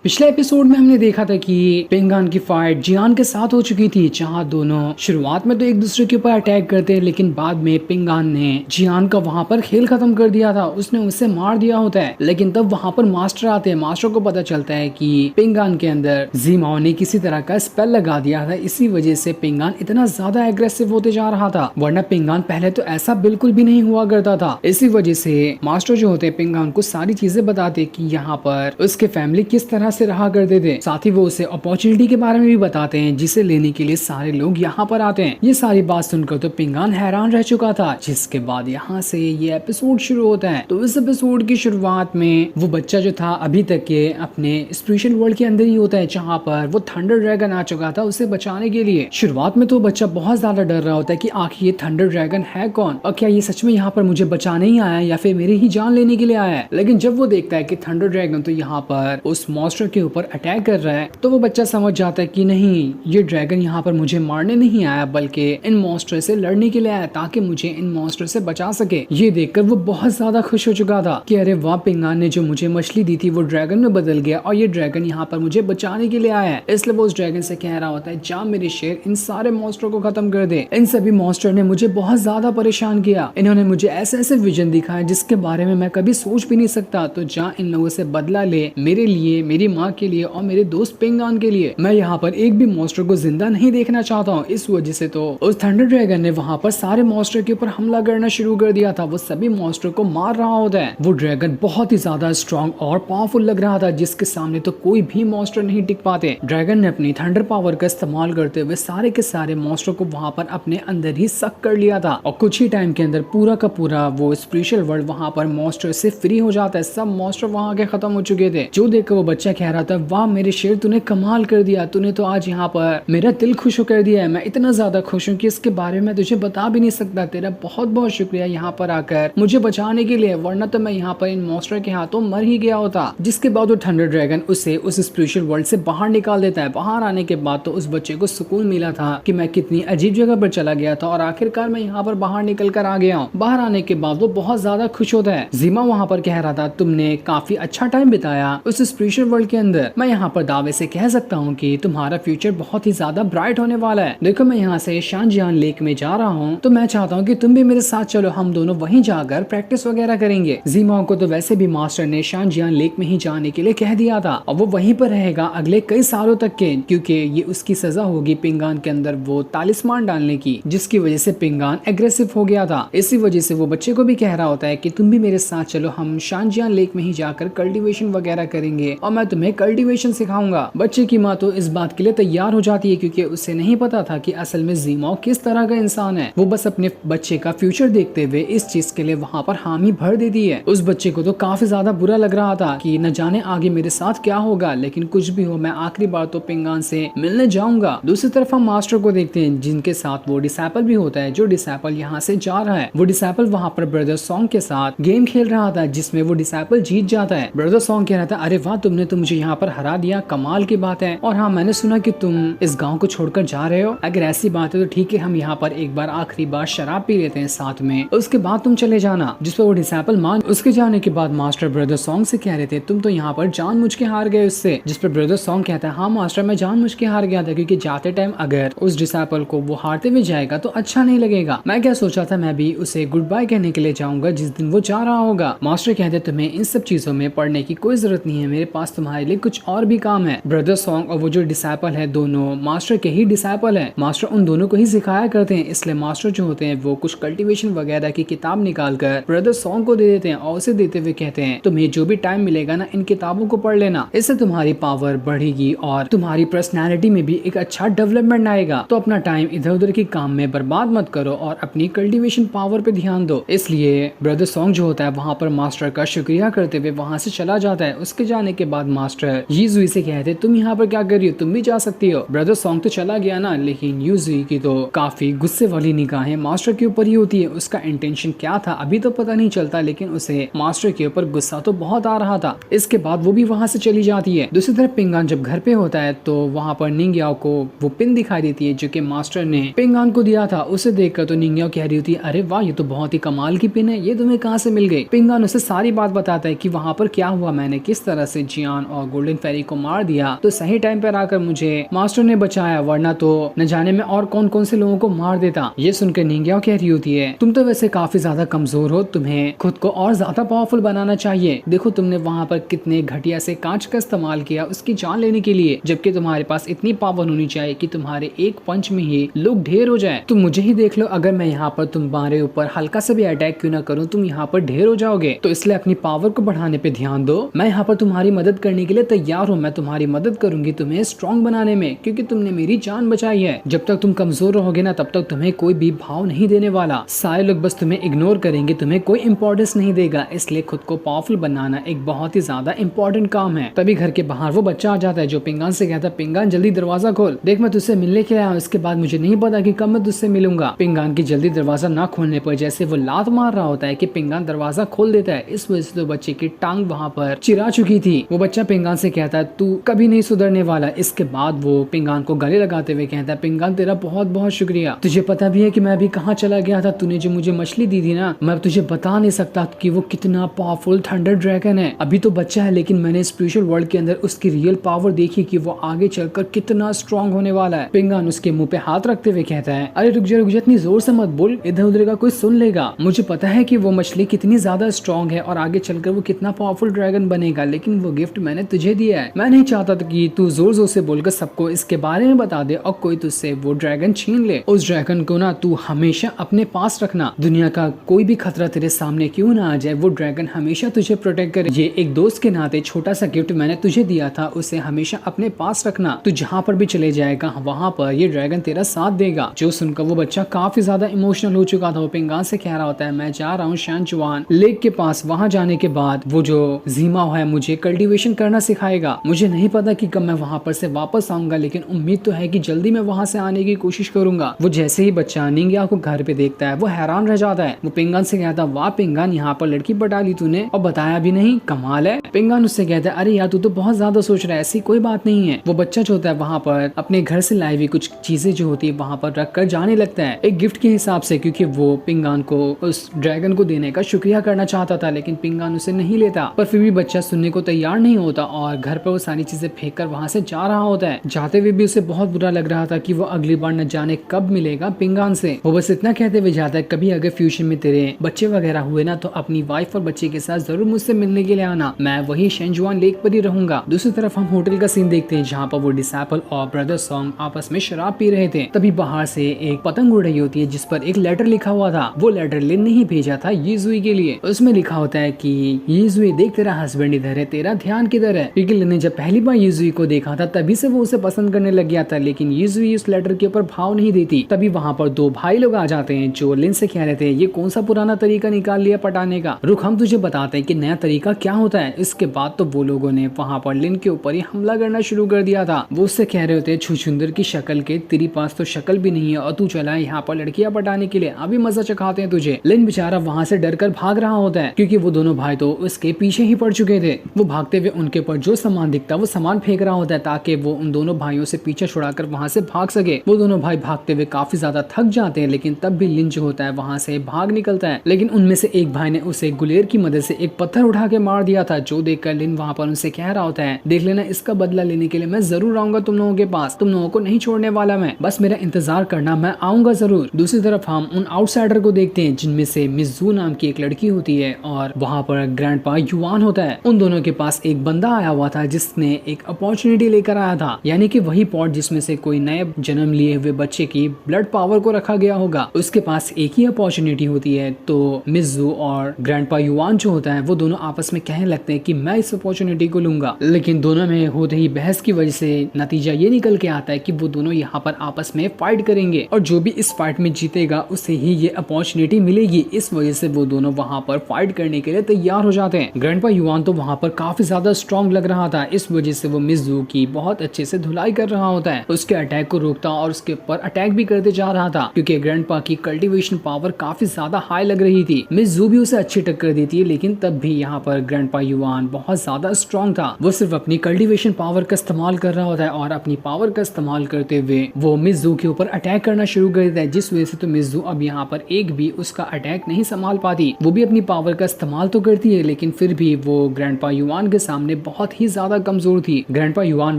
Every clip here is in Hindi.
पिछले एपिसोड में हमने देखा था कि पेंगान की फाइट जियान के साथ हो चुकी थी, जहां दोनों शुरुआत में तो एक दूसरे के ऊपर अटैक करते हैं, लेकिन बाद में पेंगान ने जियान का वहां पर खेल खत्म कर दिया था। उसने उसे मार दिया होता है, लेकिन तब वहां पर मास्टर आते हैं। मास्टर को पता चलता है कि पेंगान के अंदर जीमाओ ने किसी तरह का स्पेल लगा दिया था, इसी वजह से पेंगान इतना ज्यादा एग्रेसिव होते जा रहा था। वरना पेंगान पहले तो ऐसा बिल्कुल भी नहीं हुआ करता था। इसी वजह से मास्टर जो होते हैं पेंगान को सारी चीजें बताते कि यहाँ पर उसके फैमिली किस तरह से रहा करते थे। साथ ही वो उसे अपॉर्चुनिटी के बारे में भी बताते हैं जिसे लेने के लिए सारे लोग यहाँ पर आते हैं। ये सारी बात सुनकर तो पेंगान हैरान रह चुका था, जिसके बाद यहाँ से ये एपिसोड शुरू होता है। तो इस एपिसोड की शुरुआत में वो बच्चा जो था अभी तक के अपने स्पिरिचुअल वर्ल्ड के अंदर ही होता है, जहाँ पर वो थंडर ड्रैगन आ चुका था उसे बचाने के लिए। शुरुआत में तो बच्चा बहुत ज्यादा डर रहा होता है कि आखिर ये थंडर ड्रैगन है कौन, और क्या ये सच में यहाँ पर मुझे बचाने ही आया है या फिर मेरी ही जान लेने के लिए आया है। लेकिन जब वो देखता है कि थंडर ड्रैगन तो यहाँ पर उस मॉन्स्टर के ऊपर अटैक कर रहा है, तो वो बच्चा समझ जाता है कि नहीं, ये ड्रैगन यहाँ पर मुझे मारने नहीं आया बल्कि इन मॉन्स्टर से लड़ने के लिए आया, ताकि मुझे इन मॉन्स्टर से बचा सके। ये देखकर वो बहुत ज्यादा खुश हो चुका था कि अरे वाह, पेंगान ने जो मुझे मछली दी थी वो ड्रैगन में बदल गया और ये ड्रैगन यहाँ पर मुझे बचाने के लिए आया है। इसलिए वो उस ड्रैगन से कह रहा होता है, जा मेरे शेर, इन सारे मॉन्स्टर को खत्म कर दे। इन सभी मॉन्स्टर ने मुझे बहुत ज्यादा परेशान किया, इन्होंने मुझे ऐसे ऐसे विजन दिखाया जिसके बारे में मैं कभी सोच भी नहीं सकता। तो जा इन लोगों से बदला ले, मेरे लिए, मेरी माँ के लिए और मेरे दोस्त पेंगान के लिए। मैं यहाँ पर एक भी मॉन्स्टर को जिंदा नहीं देखना चाहता हूँ। इस वजह से तो उस थंडर ड्रैगन ने वहाँ पर सारे मॉन्स्टर के ऊपर हमला करना शुरू कर दिया था। वो सभी मॉन्स्टर को मार रहा होता है। वो ड्रैगन बहुत ही ज्यादा स्ट्रॉन्ग और पावरफुल लग रहा था, जिसके सामने तो कोई भी मॉन्स्टर नहीं टिक पाते। ड्रैगन ने अपनी थंडर पावर का इस्तेमाल करते हुए सारे के सारे मॉन्स्टर को वहाँ पर अपने अंदर ही सक कर लिया था, और कुछ ही टाइम के अंदर पूरा का पूरा वो स्पिरिचुअल वर्ल्ड वहाँ पर मॉन्स्टर से फ्री हो जाता है। सब मॉन्स्टर वहाँ के खत्म हो चुके थे। जो देखकर वो बच्चा कह रहा था, वाह मेरे शेर, तूने कमाल कर दिया, तूने तो आज यहाँ पर मेरा दिल खुश कर दिया है। मैं इतना ज्यादा खुश हूँ कि इसके बारे में तुझे बता भी नहीं सकता। तेरा बहुत बहुत शुक्रिया यहाँ पर आकर मुझे बचाने के लिए, वरना तो मैं यहाँ पर इन मॉन्स्टर के हाथों मर ही गया होता। जिसके बाद वो थंडर ड्रैगन उसे उस स्पिरिचुअल वर्ल्ड से बाहर निकाल देता है। बाहर आने के बाद तो उस बच्चे को सुकून मिला था कि मैं कितनी अजीब जगह पर चला गया था और आखिरकार मैं यहाँ पर बाहर निकल कर आ गया हूँ। बाहर आने के बाद वो बहुत ज्यादा खुश होता है। जीमा वहाँ पर कह रहा था, तुमने काफी अच्छा टाइम बिताया उस स्पिरिचुअल वर्ल्ड के अंदर। मैं यहाँ पर दावे से कह सकता हूँ कि तुम्हारा फ्यूचर बहुत ही ज्यादा ब्राइट होने वाला है। देखो, मैं यहाँ से शानजियान लेक में जा रहा हूँ, तो मैं चाहता हूँ कि तुम भी मेरे साथ चलो, हम दोनों वहीं जाकर प्रैक्टिस वगैरह करेंगे। जीमाओ को तो वैसे भी मास्टर ने शानजियान लेक में ही जाने के लिए कह दिया था, और वो वहीं पर रहेगा अगले कई सालों तक के, क्योंकि ये उसकी सजा होगी पेंगान के अंदर वो तालिस्मान डालने की, जिसकी वजह से पेंगान एग्रेसिव हो गया था। इसी वजह से वो बच्चे को भी कह रहा होता है कि तुम भी मेरे साथ चलो, हम शानजियान लेक में ही जाकर कल्टीवेशन वगैरह करेंगे और मैं तुम्हें कल्टीवेशन सिखाऊंगा। बच्चे की माँ तो इस बात के लिए तैयार हो जाती है, क्योंकि उसे नहीं पता था कि असल में जीमाओ किस तरह का इंसान है। वो बस अपने बच्चे का फ्यूचर देखते हुए इस चीज के लिए वहाँ पर हामी भर देती है। उस बच्चे को तो काफी ज्यादा बुरा लग रहा था कि न जाने आगे मेरे साथ क्या होगा, लेकिन कुछ भी हो मैं आखिरी बार तो पेंगान से मिलने जाऊंगा। दूसरी तरफ हम मास्टर को देखते हैं, जिनके साथ वो डिसाइपल भी होता है। जो डिसाइपल यहाँ से जा रहा है, वो डिसाइपल वहाँ पर ब्रदर सॉन्ग के साथ गेम खेल रहा था, जिसमें वो डिसाइपल जीत जाता है। ब्रदर सॉन्ग कह रहा था, अरे वाह, तुमने तो मुझे यहाँ पर हरा दिया, कमाल की बात है। और हाँ, मैंने सुना कि तुम इस गांव को छोड़कर जा रहे हो। अगर ऐसी बात है तो ठीक है, हम यहाँ पर एक बार आखिरी बार शराब पी लेते हैं साथ में, उसके बाद तुम चले जाना। जिस पर वो डिसाइपल मान। उसके जाने के बाद मास्टर ब्रदर सॉन्ग से कह रहे थे, तुम तो यहाँ पर जानबूझ के हार गए उससे। जिस पर ब्रदर सॉन्ग कहता है, हाँ मास्टर, मैं जानबूझ के हार गया था, क्योंकि जाते टाइम अगर उस डिसाइपल को वो हारते हुए जाएगा तो अच्छा नहीं लगेगा। मैं क्या सोचा था, मैं भी उसे गुड बाय कहने के लिए जाऊंगा जिस दिन वो जा रहा होगा। मास्टर कहते, तुम्हें इन सब चीजों में पढ़ने की कोई जरूरत नहीं है, मेरे पास तुम्हारे लिए कुछ और भी काम है। ब्रदर सॉन्ग और वो जो डिसाइपल है, दोनों मास्टर के ही डिसाइपल है। मास्टर उन दोनों को ही सिखाया करते हैं, इसलिए मास्टर जो होते हैं वो कुछ कल्टीवेशन वगैरह की किताब निकाल कर ब्रदर सॉन्ग को दे देते हैं, और उसे देते हुए कहते हैं, तुम्हें जो भी टाइम मिलेगा ना, इन किताबों को पढ़ लेना, इससे तुम्हारी पावर बढ़ेगी और तुम्हारी पर्सनैलिटी में भी एक अच्छा डेवलपमेंट आएगा। तो अपना टाइम इधर उधर के काम में बर्बाद मत करो और अपनी कल्टीवेशन पावर पे ध्यान दो। इसलिए ब्रदर सॉन्ग जो होता है वहाँ पर मास्टर का शुक्रिया करते हुए वहाँ से चला जाता है। उसके जाने के बाद मास्टर यीजुई से कहते, तुम यहाँ पर क्या कर रही हो, तुम भी जा सकती हो। ब्रदर सॉन्ग तो चला गया ना, लेकिन यीजुई की तो काफी गुस्से वाली निगाहें मास्टर के ऊपर ही होती है। उसका इंटेंशन क्या था अभी तो पता नहीं चलता, लेकिन उसे मास्टर के ऊपर गुस्सा तो बहुत आ रहा था। इसके बाद वो भी वहाँ से चली जाती है। दूसरी तरफ पेंगान जब घर पे होता है तो वहाँ पर निंग्याओ को वो पिन दिखाई देती है जो कि मास्टर ने पेंगान को दिया था। उसे देखकर तो निंग्याओ कह रही होती है, अरे वाह, ये तो बहुत ही कमाल की पिन है, ये तुम्हें कहाँ से मिल गई। पेंगान उसे सारी बात बताता है कि वहाँ पर क्या हुआ, मैंने किस तरह से जियान और गोल्डन फेरी को मार दिया तो सही टाइम पर आकर मुझे मास्टर ने बचाया, वरना तो न जाने में और कौन कौन से लोगों को मार देता। ये सुनकर निंग्याओ कह रही होती है, तुम तो वैसे काफी ज्यादा कमजोर हो, तुम्हें खुद को और ज्यादा पावरफुल बनाना चाहिए। देखो तुमने वहाँ पर कितने घटिया से कांच का इस्तेमाल किया उसकी जान लेने के लिए, जबकि तुम्हारे पास इतनी पावर होनी चाहिए कि तुम्हारे एक पंच में ही लोग ढेर हो जाए। तुम मुझे ही देख लो, अगर मैं यहाँ पर तुम्हारे ऊपर हल्का सा भी अटैक क्यों ना करूँ, तुम यहाँ पर ढेर हो जाओगे। तो इसलिए अपनी पावर को बढ़ाने पे ध्यान दो। मैं यहाँ पर तुम्हारी मदद करने के लिए तैयार हूँ, मैं तुम्हारी मदद करूंगी तुम्हें स्ट्रॉन्ग बनाने में, क्योंकि तुमने मेरी जान बचाई है। जब तक तुम कमजोर रहोगे ना, तब तक तुम्हें कोई भी भाव नहीं देने वाला। सारे लोग बस तुम्हें इग्नोर करेंगे, तुम्हें कोई इंपॉर्टेंस नहीं देगा। इसलिए खुद को पावरफुल बनाना एक बहुत ही ज्यादा इंपॉर्टेंट काम है। तभी घर के बाहर वो बच्चा आ जाता है जो पिंगान से कहता है, पिंगान जल्दी दरवाजा खोल, देख मैं तुझसे मिलने के लिए आया हूँ, इसके बाद मुझे नहीं पता कि कब मैं तुझसे मिलूंगा। पिंगान की जल्दी दरवाजा ना खोलने पर जैसे वो लात मार रहा होता है कि पिंगान दरवाजा खोल देता है। इस वजह से तो बच्चे की टांग वहाँ पर चिरा चुकी थी। वो बच्चा पिंगान से कहता है, तू कभी नहीं सुधरने वाला। इसके बाद वो पिंगान को गले लगाते हुए कहता है, पिंगान तेरा बहुत बहुत शुक्रिया, तुझे पता भी है कि मैं अभी कहाँ चला गया था, तूने जो मुझे मछली दी थी ना, मैं तुझे बता नहीं सकता कि वो कितना पावरफुल थंडर ड्रैगन है। अभी तो बच्चा है, लेकिन मैंने स्पिरिचुअल वर्ल्ड के अंदर उसकी रियल पावर देखी कि वो आगे चलकर कितना स्ट्रॉन्ग होने वाला है। पिंगान उसके मुंह पे हाथ रखते हुए कहता है, अरे रुक जा इतनी जोर से मत बोल, इधर उधर का कोई सुन लेगा। मुझे पता है कि वो मछली कितनी ज्यादा स्ट्रॉन्ग है और आगे चलकर वो कितना पावरफुल ड्रैगन बनेगा, लेकिन वो गिफ्ट मैंने तुझे दिया है। मैं नहीं चाहता था कि तू जोर जोर से बोलकर सबको इसके बारे में बता दे और कोई तुझसे वो ड्रैगन छीन ले। उस ड्रैगन को ना तू हमेशा अपने पास रखना, दुनिया का कोई भी खतरा तेरे सामने क्यों ना आ जाए, वो ड्रैगन हमेशा तुझे प्रोटेक्ट करे। ये एक दोस्त के नाते छोटा सा गिफ्ट मैंने तुझे दिया था, उसे हमेशा अपने पास रखना। तू जहाँ पर भी चले जाएगा वहाँ पर ये ड्रैगन तेरा साथ देगा। जो सुनकर वो बच्चा काफी ज्यादा इमोशनल हो चुका था। वो पिंगान से कह रहा होता है, मैं जा रहा हूँ शानचुआन लेक के पास, वहाँ जाने के बाद वो जो जीमा है मुझे कल्टीवेशन करना सिखाएगा। मुझे नहीं पता कि कब मैं वहाँ पर से वापस आऊंगा, लेकिन उम्मीद तो है कि जल्दी मैं वहाँ से आने की कोशिश करूंगा। वो जैसे ही बच्चा निंग्या को घर पे देखता है वो हैरान रह जाता है। वो पिंगान से कहता है, वाह पिंगान यहाँ पर लड़की पटा ली तूने और बताया भी नहीं, कमाल है। पिंगान उससे कहता है, अरे यार तू तो बहुत ज्यादा सोच रहा है, ऐसी कोई बात नहीं है। वो बच्चा जो होता है वहाँ पर अपने घर से लाई हुई कुछ चीजें जो होती है वहाँ पर रख कर जाने लगता है एक गिफ्ट के हिसाब से, क्योंकि वो पिंगान को उस ड्रैगन को देने का शुक्रिया करना चाहता था, लेकिन पिंगान उसे नहीं लेता। पर फिर भी बच्चा सुनने को तैयार नहीं होता और घर पर वो सारी चीजें फेंक कर वहाँ से जा रहा होता है। जाते हुए भी उसे बहुत बुरा लग रहा था कि वो अगली बार न जाने कब मिलेगा पिंगान से। वो बस इतना कहते हुए जाता है, कभी अगर फ्यूचर में तेरे बच्चे वगैरह हुए ना तो अपनी वाइफ और बच्चे के साथ जरूर मुझसे मिलने के लिए आना, मैं वही शेंजुआन लेक पर ही रहूंगा। दूसरी तरफ हम होटल का सीन देखते हैं जहाँ पर वो डिसाइपल और ब्रदर सॉन्ग आपस में शराब पी रहे थे। तभी बाहर से एक पतंग उड़ रही होती है जिस पर एक लेटर लिखा हुआ था। वो लेटर लिन ने ही भेजा था यीजुई के लिए। उसमें लिखा होता है कि यीजुई देख तेरा हस्बैंड इधर है, तेरा ध्यान किधर है। क्योंकि लिन ने जब पहली बार यीजुई को देखा था तभी से वो उसे पसंद करने लग गया था, लेकिन यीजुई उस लेटर के ऊपर भाव नहीं देती। तभी वहाँ पर दो भाई लोग आ जाते हैं जो लिन से कह रहे थे, ये कौन सा पुराना तरीका निकाल लिया पटाने का, रुक हम तुझे बताते हैं कि नया तरीका क्या होता है। इसके बाद तो वो लोगों ने वहाँ पर लिन के ऊपर ही हमला करना शुरू कर दिया था। वो उससे कह रहे होते, छुछुंदर की शक्ल के, तेरी पास तो शक्ल भी नहीं है और तू चला है यहाँ पर लड़कियां पटाने के लिए, अभी मजा चखाते हैं तुझे। लिन बेचारा वहाँ से डर कर भाग रहा होता है क्योंकि वो दोनों भाई तो उसके पीछे ही पड़ चुके थे। वो भागते हुए उनके ऊपर जो सामान दिखता वो सामान फेंक रहा होता है ताकि वो उन दोनों भाइयों से पीछे छुड़ाकर वहाँ से भाग सके। वो दोनों भाई भागते हुए काफी ज्यादा थक जाते हैं, लेकिन तब भी लिन जो होता है वहाँ से भाग निकलता है। लेकिन उनमें से एक भाई ने उसे गुलेर की मदद से एक पत्थर उठा के मार दिया था, जो देखकर लिन वहाँ पर उनसे कह रहा होता है, देख लेना इसका बदला लेने के लिए मैं जरूर आऊंगा तुम लोगों के पास, तुम लोगों को नहीं छोड़ने वाला मैं, बस मेरा इंतजार करना, मैं आऊंगा जरूर। दूसरी तरफ हम उन आउटसाइडर को देखते हैं जिनमें से मिज़ू नाम की एक लड़की होती है और वहाँ पर ग्रैंडपा युआन होता है। उन दोनों के पास एक बंदा आया हुआ था जिसने एक अपॉर्चुनिटी लेकर आया था, यानी कि वही पॉट जिसमें से कोई नए जन्म लिए हुए बच्चे की ब्लड पावर को रखा गया होगा, उसके पास एक ही अपॉर्चुनिटी होती है। तो मिज़ू और ग्रैंडपा युआन जो होता है वो दोनों आपस में कहने लगते हैं कि मैं इस अपॉर्चुनिटी को लूंगा, लेकिन दोनों में होते ही बहस की वजह से नतीजा ये निकल के आता है कि वो दोनों यहाँ पर आपस में फाइट करेंगे और जो भी इस फाइट में जीतेगा उसे ही ये अपॉर्चुनिटी मिलेगी। इस वजह से वो दोनों वहाँ पर फाइट करने के लिए तैयार हो जाते हैं। ग्रैंडपा युआन तो वहाँ पर काफी ज्यादा स्ट्रॉन्ग लग रहा था, इस वजह से वो मिज़ू की बहुत अच्छे से धुलाई कर रहा होता है, उसके अटैक को रोकता और उसके ऊपर अटैक भी करते जा रहा था क्योंकि ग्रैंडपा की कल्टीवेशन पावर काफी ज्यादा हाई लग रही थी। मिज़ू भी उसे अच्छी टक्कर देती है, लेकिन तब भी यहाँ पर ग्रैंडपा युआन बहुत ज्यादा स्ट्रॉन्ग था। वो सिर्फ अपनी कल्टीवेशन पावर का इस्तेमाल कर रहा होता है और अपनी पावर का इस्तेमाल करते हुए वो मिज़ू के ऊपर अटैक करना शुरू कर देता है, जिस वजह से तो मिज़ू अब यहाँ पर एक भी उसका अटैक नहीं संभाल पाती। वो भी अपनी पावर का इस्तेमाल तो करती है, लेकिन फिर भी वो ग्रैंडपा युआन के सामने बहुत ही ज्यादा कमजोर थी। ग्रैंडपा युआन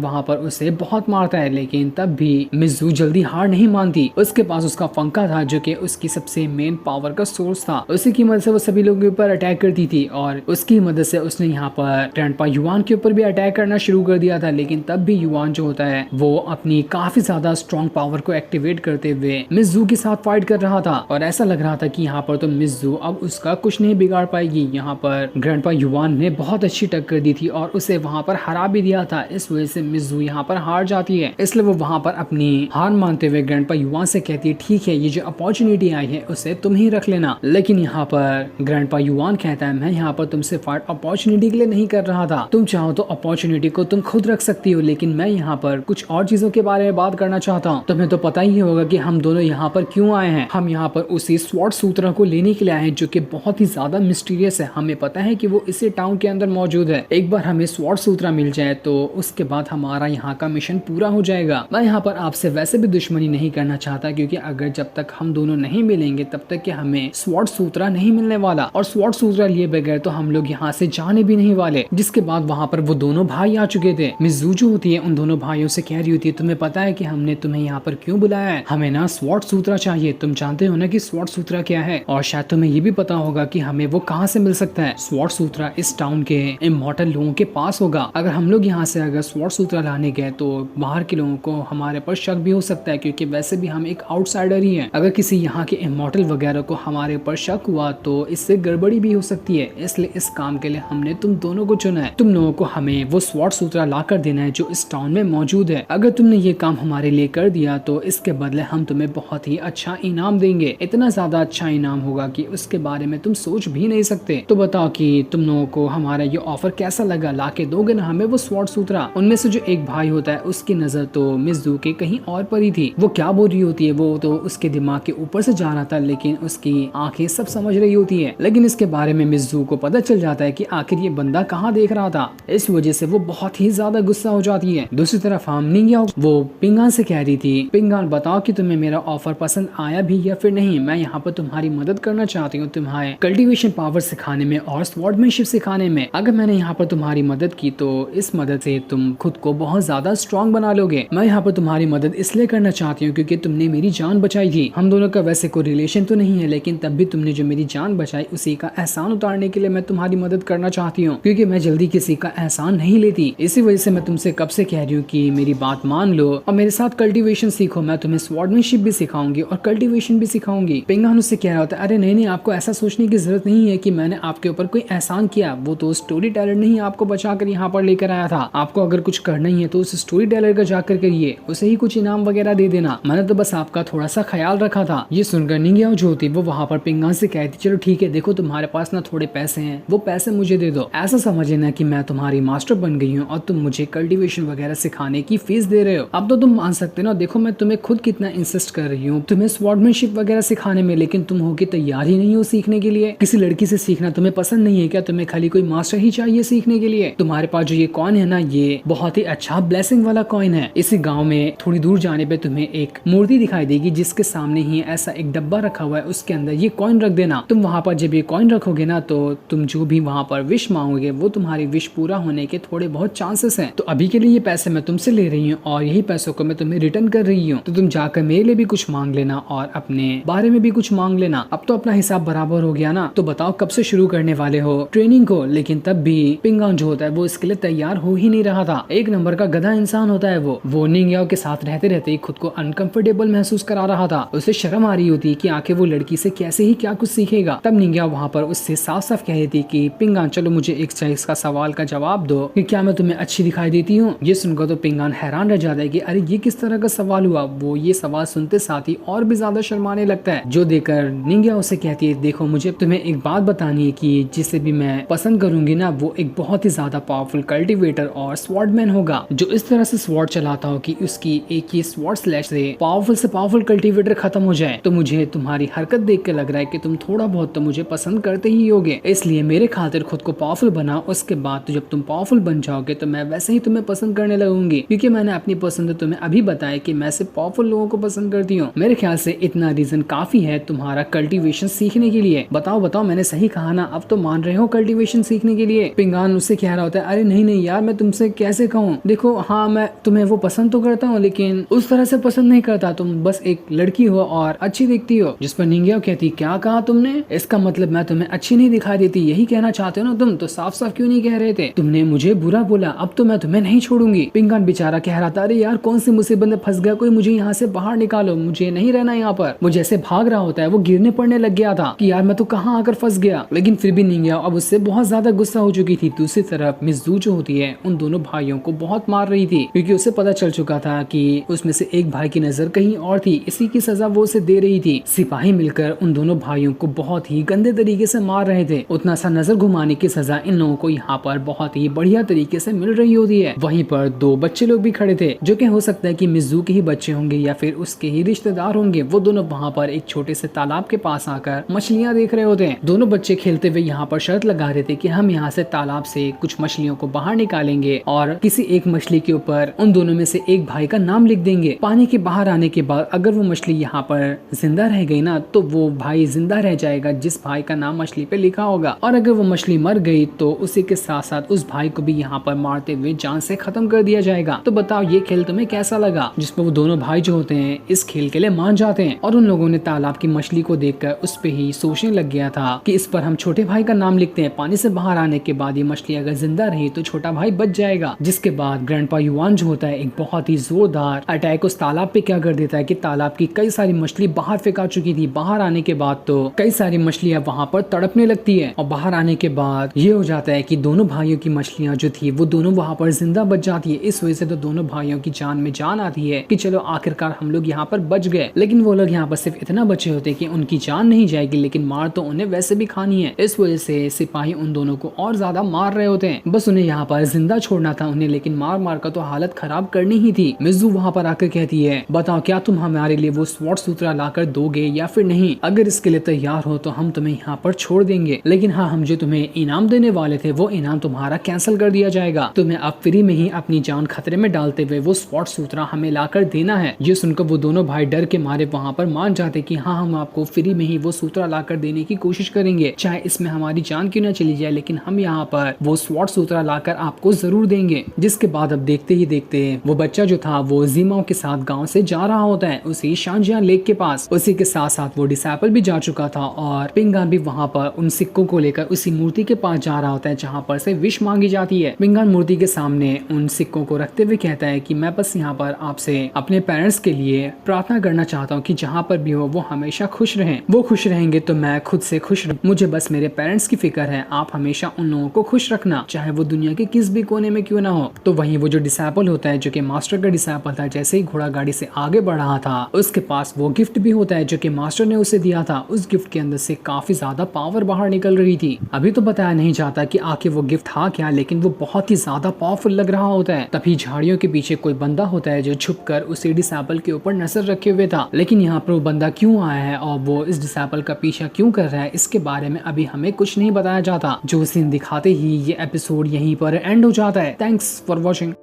वहाँ पर उसे बहुत मारता है, लेकिन तब भी मिस जू जल्दी हार नहीं मानती। उसके पास उसका फंका था जो कि उसकी सबसे मेन पावर का सोर्स था। उसी की मदद से वो सभी लोगों के ऊपर अटैक करती थी और उसकी मदद से उसने यहाँ पर ग्रैंडपा युआन के ऊपर भी अटैक करना शुरू कर दिया था। लेकिन तब भी युआन जो होता है वो अपनी काफी ज्यादा स्ट्रॉन्ग पावर को एक्टिवेट करते हुए मिस जू के साथ फाइट कर रहा था और ऐसा लग रहा था कि यहाँ पर तो मिस जू अब उसका कुछ नहीं बिगाड़ पाएगी। यहाँ पर ग्रैंडपा युआन ने बहुत अच्छी टक्कर दी थी और उसे वहाँ पर हरा भी दिया था। इस वजह से मिस जू यहाँ पर हार जाती है। इसलिए वो वहाँ पर अपनी हार मानते हुए ग्रैंडपा युआन से कहती है ठीक है, ये जो अपॉर्चुनिटी आई है उसे तुम ही रख लेना। लेकिन यहाँ पर ग्रैंडपा युआन कहता है मैं यहाँ पर तुमसे फाइट अपॉर्चुनिटी के लिए नहीं कर रहा था, तुम चाहो तो अपॉर्चुनिटी को तुम खुद रख सकती हो, लेकिन मैं यहाँ पर कुछ और चीजों के बारे में बात करना चाहता हूँ। तुम्हें तो पता ही होगा कि हम दोनों यहाँ पर क्यों आए हैं। हम यहाँ पर उसी स्वॉर्ड सूत्र को लेने के लिए आए हैं जो कि बहुत ही ज्यादा मिस्टीरियस है। हमें पता है कि वो इसी टाउन के अंदर मौजूद है। एक बार हमें स्वॉर्ड सूत्र मिल जाए तो उसके बाद हमारा यहाँ का मिशन पूरा हो जाएगा। मैं यहाँ पर आपसे वैसे भी दुश्मनी नहीं करना चाहता, क्योंकि अगर जब तक हम दोनों नहीं मिलेंगे तब तक कि हमें स्वॉर्ड सूत्र नहीं मिलने वाला, और स्वॉर्ड सूत्र लिए बगैर तो हम लोग यहाँ से जाने भी नहीं वाले। जिसके बाद वहाँ पर वो दोनों भाई आ चुके थे। मिस जू जो होती है उन दोनों भाइयों से कह रही होती है तुम्हें पता है कि हमने तुम्हें यहाँ पर क्यों बुलाया है? हमें ना स्वॉर्ड सूत्र चाहिए। तुम जानते हो ना कि स्वॉर्ड सूत्र क्या है, और शायद तुम्हें ये भी पता होगा कि हमें वो कहाँ से मिल सकता है। स्वॉर्ड सूत्र इस टाउन के इमॉर्टल लोगों के पास होगा। अगर हम लोग यहाँ से अगर स्वॉर्ड सूत्र लाने गए तो बाहर के लोगों को हमारे पर शक भी हो सकता है, क्योंकि वैसे भी हम एक आउटसाइडर ही हैं। अगर किसी यहाँ के इमॉर्टल वगैरह को हमारे ऊपर शक हुआ तो इससे गड़बड़ी भी हो सकती है। इसलिए इस काम के लिए हमने तुम दोनों को चुना है। तुम लोगों को हमें वो स्वॉर्ड सूत्र ला कर देना है जो इस टाउन में मौजूद है। अगर तुमने ये काम हमारे लिए कर दिया तो इसके बदले हम तुम्हें बहुत ही अच्छा इनाम देंगे। इतना ज्यादा अच्छा इनाम होगा कि उसके बारे में तुम सोच भी नहीं सकते। तो बताओ कि तुम लोगों को हमारा ये ऑफर कैसा लगा? ला के दोगे ना हमें वो स्वॉर्ड सूत्र? उनमें से जो एक भाई होता है उसकी नजर तो मिस जू के कहीं और पर ही थी। वो क्या बोल रही होती है वो तो उसके दिमाग के ऊपर से जा रहा था, लेकिन उसकी आंखें सब समझ रही होती है। लेकिन इसके बारे में मिस जू को पता चल जाता है कि आखिर ये बंदा कहाँ देख रहा था। इस वजह से वो बहुत ही ज्यादा गुस्सा हो जाती है। दूसरी तरफ हम निंगिया वो पिंगान से कह रही थी पिंगान बताओ कि तुम्हें मेरा ऑफर पसंद आया भी या फिर नहीं। मैं यहाँ पर तुम्हारी मदद करना चाहती हूँ, तुम्हारे कल्टीवेशन पावर सिखाने में और स्वॉर्डमैनशिप सिखाने में। अगर मैंने यहाँ पर तुम्हारी मदद की तो इस मदद से तुम खुद को बहुत ज्यादा स्ट्रॉन्ग बना लोगे। मैं यहाँ पर तुम्हारी मदद इसलिए करना चाहती हूँ क्योंकि तुमने मेरी जान बचाई थी। हम दोनों का वैसे कोई रिलेशन तो नहीं है, लेकिन तब भी तुमने जो मेरी जान बचाई उसी का एहसान उतारने के लिए मैं तुम्हारी मदद करना चाहती हूँ, क्योंकि मैं जल्दी किसी का एहसान नहीं लेती। इसी वजह से मैं तुमसे कब से कह रही हूँ कि मेरी बात मान लो और मेरे साथ कल्टीवेशन सीखो। मैं तुम्हें स्वॉर्डमैनशिप भी सिखाऊंगी और कल्टीवेशन भी सिखाऊंगी। पिंगान उससे कह रहा होता है अरे नहीं, आपको ऐसा सोचने की जरूरत नहीं है कि मैंने आपके ऊपर कोई एहसान किया। वो तो स्टोरी टेलर नहीं आपको बचा कर यहाँ पर लेकर आया था। आपको अगर कुछ करना ही है तो उस स्टोरी टेलर का जाकर करिए, उसे ही कुछ इनाम वगैरह दे देना। मैंने तो बस आपका थोड़ा सा ख्याल रखा था। ये सुनकर निंगिया जो होती वो वहाँ पर पिंगान से कहती चलो ठीक है, देखो तुम्हारे पास ना थोड़े पैसे हैं, वो पैसे मुझे दे दो। ऐसा समझ लेना कि मैं तुम्हारी मास्टर बन गई हूँ और तुम मुझे कल्टीवेशन वगैरह सिखाने की फीस दे रहे हो। अब तो तुम मान सकते हो, देखो मैं तुम्हें खुद कितना इंसिस्ट कर रही हूँ तुम्हें स्वॉर्डमैनशिप वगैरह सिखाने में, लेकिन तुम हो के तैयार ही नहीं हो सीखने के लिए। किसी लड़की से सीखना तुम्हें पसंद नहीं है क्या? तुम्हें खाली कोई मास्टर ही चाहिए सीखने के लिए? तुम्हारे पास जो ये कॉइन है ना, ये बहुत ही अच्छा ब्लेसिंग वाला कॉइन है। इसी गाँव में थोड़ी दूर जाने पे तुम्हें एक मूर्ति दिखाई देगी जिसके सामने ही ऐसा एक डब्बा रखा हुआ है, उसके अंदर ये कॉइन रख देना। तुम वहाँ पर जब ये कॉइन रखोगे ना तो तुम जो भी वहाँ पर विश मांगोगे वो तुम्हारी विश पूरा होने के थोड़े बहुत चांसेस हैं। तो अभी के लिए ये पैसे मैं तुमसे ले रही हूँ और यही पैसों को मैं तुम्हें रिटर्न कर रही हूँ। तो तुम जाकर मेरे लिए भी कुछ मांग लेना और अपने बारे में भी कुछ मांग लेना। अब तो अपना हिसाब बराबर हो गया ना। तो बताओ कब से शुरू करने वाले हो ट्रेनिंग को? लेकिन तब भी पिंगान जो होता है वो इसके लिए तैयार हो ही नहीं रहा था। एक नंबर का गधा इंसान होता है वो निंगियाओ के साथ रहते रहते ही खुद को अनकंफर्टेबल महसूस करा रहा था। उसे शर्म आ रही होती कि आखिर वो लड़की से कैसे ही क्या कुछ सीखेगा। तब निंगिया वहाँ पर उससे साफ साफ कह रही थी कि पिंगान चलो मुझे एक चीज का सवाल का जवाब दो कि क्या मैं तुम्हें अच्छी दिखाई देती हूँ? ये सुनकर तो पिंगान हैरान रह जाता है कि अरे ये किस तरह का सवाल हुआ। वो ये सवाल सुनते साथ ही और भी ज्यादा शर्माने लगता है, जो देखकर निंगिया उसे कहती है देखो मुझे तुम्हें एक बात बतानी है कि जिसे भी मैं पसंद करूंगी ना वो एक बहुत ही ज्यादा पावरफुल कल्टीवेटर और स्वॉर्डमैन होगा, जो इस तरह से स्वॉर्ड चलाता हो कि उसकी एक ही स्वॉर्ड स्लैश से पावरफुल कल्टीवेटर खत्म हो जाए। तो मुझे तुम्हारी हरकत देख के लग रहा है कि तुम थोड़ा बहुत तो मुझे पसंद करते ही होगे, इसलिए मेरे खातिर खुद को पावरफुल बनाओ। उसके बाद तो जब तुम पावरफुल बन जाओगे तो मैं वैसे ही तुम्हें पसंद करने लगूंगी, क्योंकि मैंने अपनी पसंद तुम्हें अभी बताया कि मैं सिर्फ पावरफुल लोगों को पसंद करती हूँ। मेरे ख्याल से इतना रीजन काफी है तुम्हारा कल्टीवेशन सीखने के लिए। बताओ मैंने सही कहा ना? अब तो मान रहे हो कल्टीवेशन सीखने के लिए? पिंगान उससे कह कह रहा होता है अरे नहीं नहीं यार मैं तुमसे कैसे कहूँ, देखो हाँ मैं तुम्हें वो पसंद तो करता हूँ लेकिन उस तरह से पसंद नहीं करता, तुम बस एक लड़की हो और अच्छी दिखती हो। जिस पर निंग्याओ कहती क्या कहा तुमने, इसका मतलब मैं तुम्हें अच्छी नहीं दिखाई देती, यही कहना चाहते हो ना तुम, तो साफ साफ क्यों नहीं कह रहे थे, तुमने मुझे बुरा बोला, अब तो मैं तुम्हें नहीं छोड़ूंगी। पिंगान बेचारा कह रहा था अरे यार कौन सी मुसीबत में फंस गया, कोई मुझे यहाँ से बाहर निकालो, मुझे नहीं रहना यहाँ पर। वो जैसे भाग रहा होता है वो गिरने पड़ने लग गया था कि यार मैं तो कहाँ आकर फंस गया, लेकिन फिर भी निंग्याओ अब उससे बहुत ज्यादा गुस्सा हो चुकी थी। दूसरी तरफ मिस जू जो होती है उन दोनों भाइयों को बहुत मार रही थी क्योंकि उसे पता चल चुका था कि उसमें से एक भाई की नजर कहीं और थी, इसी की सजा वो उसे दे रही थी। सिपाही मिलकर उन दोनों भाइयों को बहुत ही गंदे तरीके से मार रहे थे। उतना सा नजर घुमाने की सजा इन लोगों को यहाँ पर बहुत ही बढ़िया तरीके से मिल रही होती है। वहीं पर दो बच्चे लोग भी खड़े थे जो कि हो सकता है कि मिज़ू के ही बच्चे होंगे या फिर उसके ही रिश्तेदार होंगे। वो दोनों वहाँ पर एक छोटे से तालाब के पास आकर मछलियाँ देख रहे होते हैं। दोनों बच्चे खेलते हुए यहाँ पर शर्त लगा रहे थे कि हम यहाँ से तालाब से कुछ मछलियों को बाहर निकालेंगे और किसी एक मछली के ऊपर उन दोनों में से एक भाई का नाम लिख देंगे। पानी के बाहर आने के बाद अगर वो मछली यहाँ पर जिंदा रह गई ना तो वो भाई जिंदा रह जाएगा जिस भाई का नाम मछली पे लिखा होगा, और अगर वो मछली मर गई तो उसी के साथ साथ उस भाई को भी यहाँ पर मारते हुए जान से खत्म कर दिया जाएगा। तो बताओ ये खेल तुम्हें कैसा लगा, जिसमें वो दोनों भाई जो होते हैं इस खेल के लिए मान जाते हैं। और उन लोगों ने तालाब की मछली को देखकर उस पे ही सोचने लग गया था कि इस पर हम छोटे भाई का नाम लिखते हैं, पानी से बाहर आने के बाद ये मछली अगर जिंदा रही तो छोटा भाई बच जाएगा। जिसके बाद ग्रैंडपा युआन जो होता है एक बहुत ही जोरदार अटैक उस तालाब पे क्या कर देता है कि तालाब की कई सारी मछली बाहर फेंका चुकी थी। बाहर आने के बाद तो कई सारी मछलियां वहां पर तड़पने लगती है और बाहर आने के बाद ये हो जाता है कि दोनों भाइयों की मछलियां जो थी वो दोनों वहां पर जिंदा बच जाती है। इस वजह से तो दोनों भाइयों की जान में जान आती है कि चलो आखिरकार हम लोग यहाँ पर बच गए। लेकिन वो लोग यहाँ पर सिर्फ इतना बचे होते कि उनकी जान नहीं जाएगी लेकिन मार तो उन्हें वैसे भी खानी है। इस वजह से सिपाही उन दोनों को और ज्यादा मार रहे होते हैं, बस उन्हें यहाँ पर जिंदा छोड़ना था उन्हें, लेकिन मार मार कर तो हालत खराब करनी ही थी। मिज़ू वहाँ पर आकर कहती है बताओ क्या तुम हमारे लिए वो स्वॉर्ड सूत्रा लाकर दोगे या फिर नहीं, अगर इसके लिए तैयार हो तो हम तुम्हें यहाँ पर छोड़ देंगे, लेकिन हाँ हम जो तुम्हें इनाम देने वाले थे वो इनाम तुम्हारा कैंसिल कर दिया जाएगा, तुम्हें अब फ्री में ही अपनी जान खतरे में डालते हुए वो स्वॉर्ड सूत्रा हमें लाकर देना है। ये सुनकर वो दोनों भाई डर के मारे वहाँ पर मान जाते कि हाँ हम आपको फ्री में ही वो सूत्रा लाकर देने की कोशिश करेंगे, चाहे इसमें हमारी जान क्यों न चली जाए, लेकिन हम यहाँ पर वो स्वॉर्ड सूत्रा लाकर आपको जरूर देंगे। जिसके बाद अब देखते ही देखते वो बच्चा जो था वो जीमाओ के साथ गाँव से जा रहा होता है उसी शांजियान लेक के पास। उसी के साथ साथ वो डिसाइपल भी जा चुका था और पिंगान भी वहाँ पर उन सिक्कों को लेकर उसी मूर्ति के पास जा रहा होता है जहाँ पर से विश मांगी जाती है। पिंगान मूर्ति के सामने उन सिक्कों को रखते हुए कहता है कि मैं बस यहाँ पर आपसे अपने पेरेंट्स के लिए प्रार्थना करना चाहता हूँ कि जहाँ पर भी हो वो हमेशा खुश रहें, वो खुश रहेंगे तो मैं खुद से खुश रहूँ, मुझे बस मेरे पेरेंट्स की फिक्र है, आप हमेशा उन लोगों को खुश रखना चाहे वो दुनिया के किस भी कोने में क्यों ना हो। तो वहीं वो जो डिसाइपल होता है जो कि मास्टर का डिसाइपल था, जैसे ही घोड़ा गाड़ी से आगे बढ़ रहा था उसके पास वो गिफ्ट भी होता है जो कि मास्टर ने उसे दिया था। उस गिफ्ट के अंदर से काफी ज्यादा पावर बाहर निकल रही थी। अभी तो बताया नहीं जाता कि आखिर वो गिफ्ट था क्या, लेकिन वो बहुत ही ज्यादा पावरफुल लग रहा होता है। तभी झाड़ियों के पीछे कोई बंदा होता है जो छुपकर उसी डिसाइपल के ऊपर नजर रखे हुए था। लेकिन यहाँ पर वो बंदा क्यों आया है और वो इस डिसाइपल का पीछा क्यों कर रहा है इसके बारे में अभी हमें कुछ नहीं बताया जाता। जो सीन दिखाते ही ये एपिसोड यहीं पर एंड हो जाता है। Thanks for watching.